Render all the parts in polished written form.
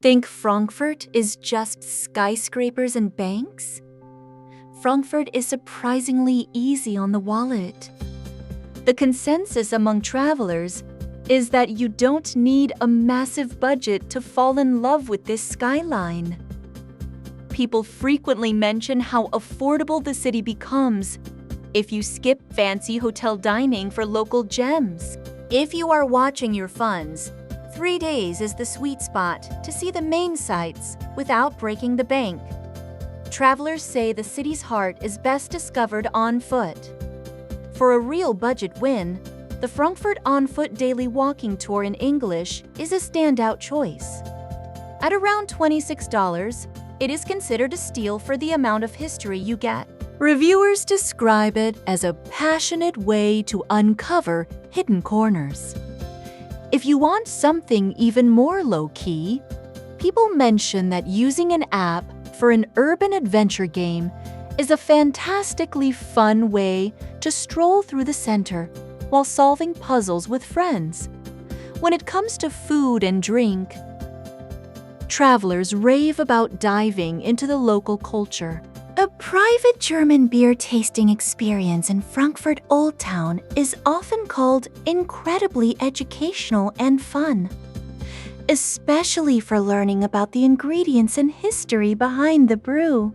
Think Frankfurt is just skyscrapers and banks? Frankfurt is surprisingly easy on the wallet. The consensus among travelers is that you don't need a massive budget to fall in love with this skyline. People frequently mention how affordable the city becomes if you skip fancy hotel dining for local gems. If you are watching your funds, 3 days is the sweet spot to see the main sights without breaking the bank. Travelers say the city's heart is best discovered on foot. For a real budget win, the Frankfurt on-foot daily walking tour in English is a standout choice. At around $26, it is considered a steal for the amount of history you get. Reviewers describe it as a passionate way to uncover hidden corners. If you want something even more low-key, people mention that using an app for an urban adventure game is a fantastically fun way to stroll through the center while solving puzzles with friends. When it comes to food and drink, travelers rave about diving into the local culture. A private German beer tasting experience in Frankfurt Old Town is often called incredibly educational and fun, especially for learning about the ingredients and history behind the brew.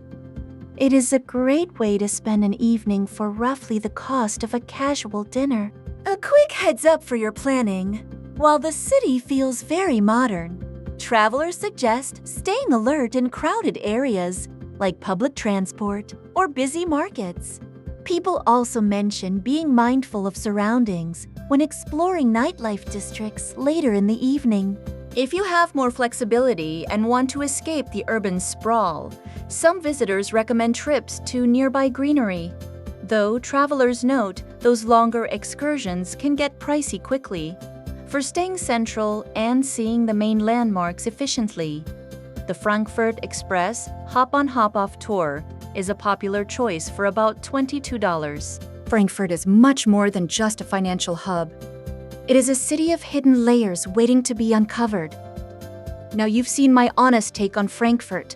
It is a great way to spend an evening for roughly the cost of a casual dinner. A quick heads up for your planning. While the city feels very modern, travelers suggest staying alert in crowded areas like public transport or busy markets. People also mention being mindful of surroundings when exploring nightlife districts later in the evening. If you have more flexibility and want to escape the urban sprawl, some visitors recommend trips to nearby greenery. Though travelers note those longer excursions can get pricey quickly. For staying central and seeing the main landmarks efficiently, the Frankfurt Express Hop-on Hop-off tour is a popular choice for about $22. Frankfurt is much more than just a financial hub. It is a city of hidden layers waiting to be uncovered. Now you've seen my honest take on Frankfurt.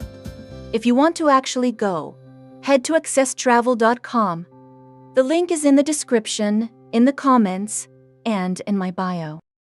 If you want to actually go, head to AccessTravel.com. The link is in the description, in the comments, and in my bio.